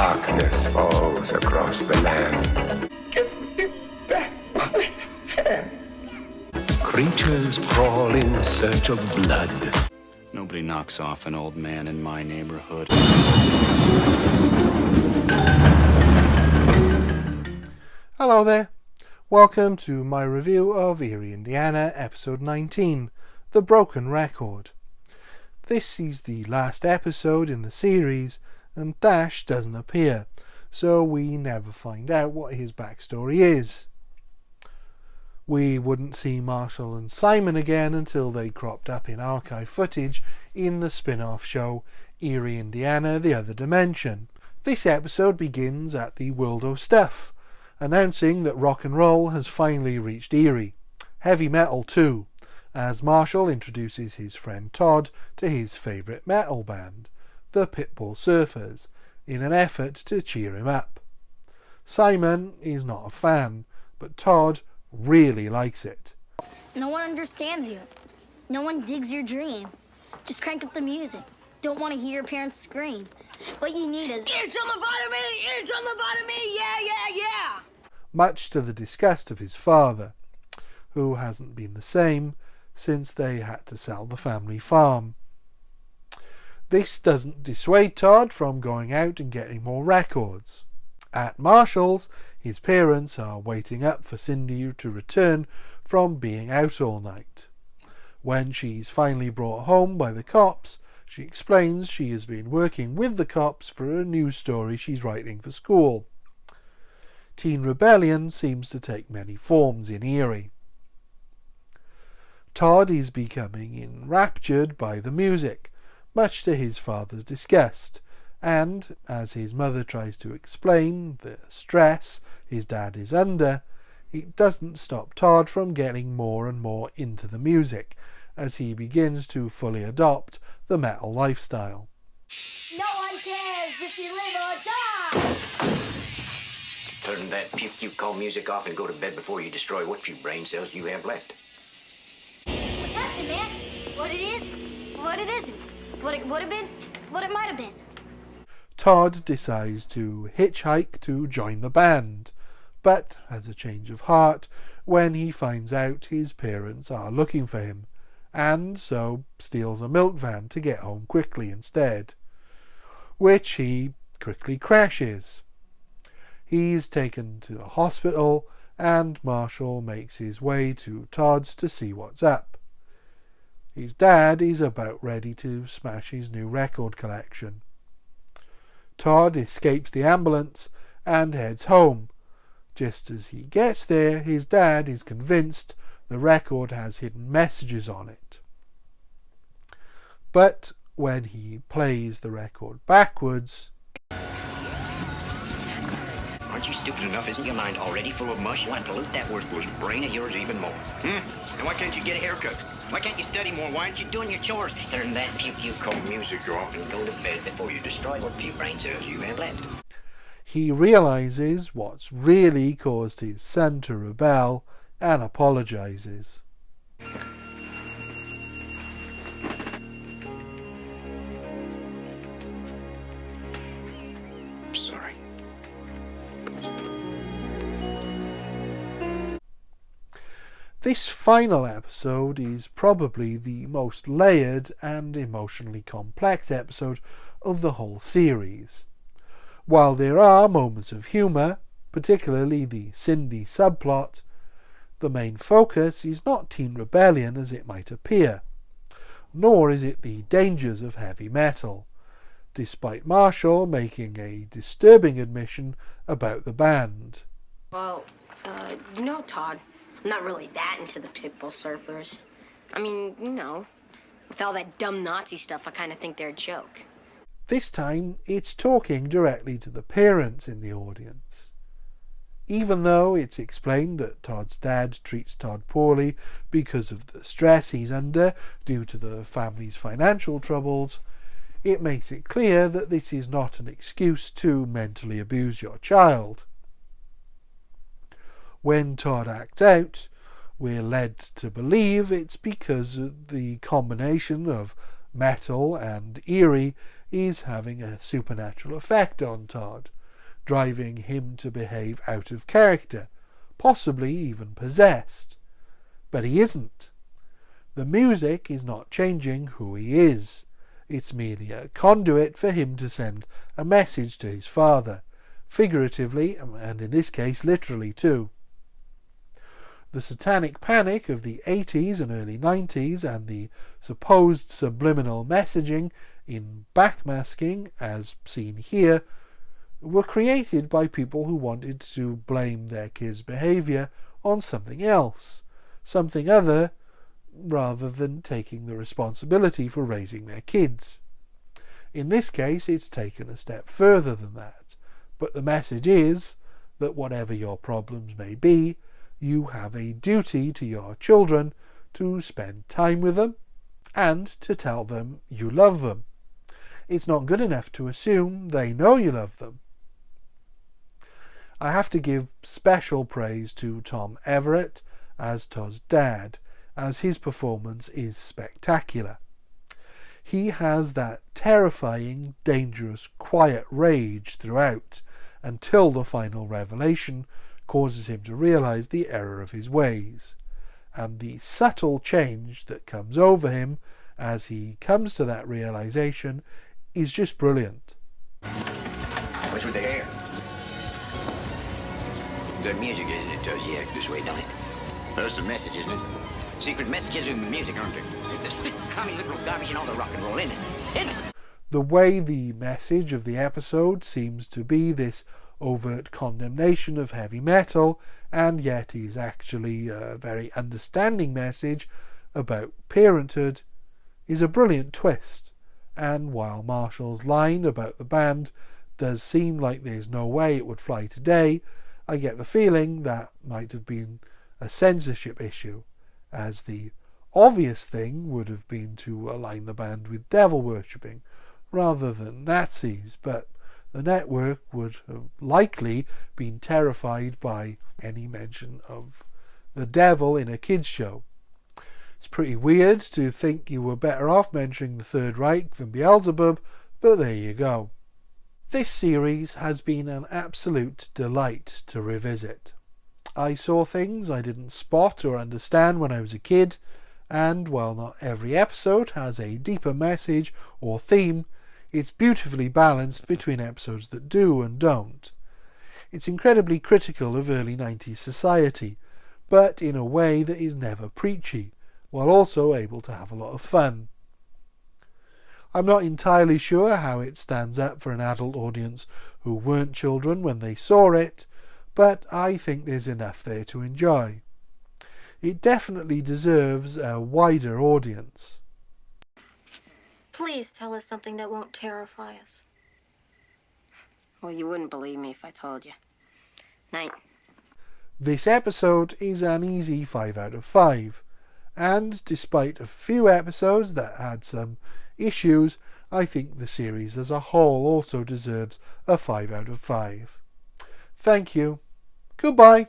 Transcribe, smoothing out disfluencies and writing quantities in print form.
Darkness falls across the land. Creatures crawl in search of blood. Nobody knocks off an old man in my neighborhood. Hello there. Welcome to my review of Eerie, Indiana, episode 19, The Broken Record. This is the last episode in the series, and Dash doesn't appear, so we never find out what his backstory is. We wouldn't see Marshall and Simon again until they cropped up in archive footage in the spin-off show Eerie, Indiana, The Other Dimension. This episode begins at the World o' Stuff, announcing that rock and roll has finally reached Eerie. Heavy metal too, as Marshall introduces his friend Todd to his favourite metal band, the Pitbull Surfers, in an effort to cheer him up. Simon is not a fan, but Todd really likes it. No one understands you. No one digs your dream. Just crank up the music. Don't want to hear your parents scream. What you need is ears on the bottom of me, ears on the bottom of me, yeah. Much to the disgust of his father, who hasn't been the same since they had to sell the family farm. This doesn't dissuade Todd from going out and getting more records. At Marshall's, his parents are waiting up for Cindy to return from being out all night. When she's finally brought home by the cops, she explains she has been working with the cops for a news story she's writing for school. Teen rebellion seems to take many forms in Eerie. Todd is becoming enraptured by the music, much to his father's disgust, and, as his mother tries to explain the stress his dad is under, it doesn't stop Todd from getting more and more into the music, as he begins to fully adopt the metal lifestyle. No one cares if you live or die. Turn that puke you call music off and go to bed before you destroy what few brain cells you have left. What's happening, man? What it is, what it isn't. What it would have been, what it might have been. Todd decides to hitchhike to join the band, but has a change of heart when he finds out his parents are looking for him, and so steals a milk van to get home quickly instead, which he quickly crashes. He's taken to the hospital, and Marshall makes his way to Todd's to see what's up. His dad is about ready to smash his new record collection. Todd escapes the ambulance and heads home. Just as he gets there, his dad is convinced the record has hidden messages on it. But when he plays the record backwards... Aren't you stupid enough? Isn't your mind already full of mush? You want to pollute that worthless brain of yours even more? And why can't you get a haircut? Why can't you study more? Why aren't you doing your chores? Turn that puke you call music off and go to bed before you destroy what few brain cells you have left. He realizes what's really caused his son to rebel and apologizes. I'm sorry. This final episode is probably the most layered and emotionally complex episode of the whole series. While there are moments of humour, particularly the Cindy subplot, the main focus is not teen rebellion as it might appear, nor is it the dangers of heavy metal, despite Marshall making a disturbing admission about the band. Well, Todd, I'm not really that into the Pitbull Surfers. I mean, with all that dumb Nazi stuff, I kind of think they're a joke. This time, it's talking directly to the parents in the audience. Even though it's explained that Todd's dad treats Todd poorly because of the stress he's under due to the family's financial troubles, it makes it clear that this is not an excuse to mentally abuse your child. When Todd acts out, we're led to believe it's because the combination of metal and Eerie is having a supernatural effect on Todd, driving him to behave out of character, possibly even possessed. But he isn't. The music is not changing who he is. It's merely a conduit for him to send a message to his father, figuratively, and in this case literally too. The satanic panic of the 80s and early 90s and the supposed subliminal messaging in backmasking, as seen here, were created by people who wanted to blame their kids' behaviour on something else, something other, rather than taking the responsibility for raising their kids. In this case, it's taken a step further than that, but the message is that whatever your problems may be, you have a duty to your children to spend time with them and to tell them you love them. It's not good enough to assume they know you love them. I have to give special praise to Tom Everett as Todd's dad, as his performance is spectacular. He has that terrifying, dangerous, quiet rage throughout, until the final revelation causes him to realise the error of his ways, and the subtle change that comes over him as he comes to that realisation is just brilliant. What's with the hair? The music, isn't it? Does you act this way, don't it? That's the message, isn't it? Secret messages in the music, aren't there? It's the sick, commie, liberal garbage and all the rock and roll, isn't it? Isn't it? The way the message of the episode seems to be this overt condemnation of heavy metal, and yet is actually a very understanding message about parenthood, is a brilliant twist. And while Marshall's line about the band does seem like there's no way it would fly today, I get the feeling that might have been a censorship issue, as the obvious thing would have been to align the band with devil worshipping rather than Nazis, but the network would have likely been terrified by any mention of the devil in a kids' show. It's pretty weird to think you were better off mentioning the Third Reich than Beelzebub, but there you go. This series has been an absolute delight to revisit. I saw things I didn't spot or understand when I was a kid, and while not every episode has a deeper message or theme, it's beautifully balanced between episodes that do and don't. It's incredibly critical of early 90s society, but in a way that is never preachy, while also able to have a lot of fun. I'm not entirely sure how it stands up for an adult audience who weren't children when they saw it, but I think there's enough there to enjoy. It definitely deserves a wider audience. Please tell us something that won't terrify us. Well, you wouldn't believe me if I told you. Night. This episode is an easy 5 out of 5, and despite a few episodes that had some issues, I think the series as a whole also deserves a 5 out of 5. Thank you. Goodbye.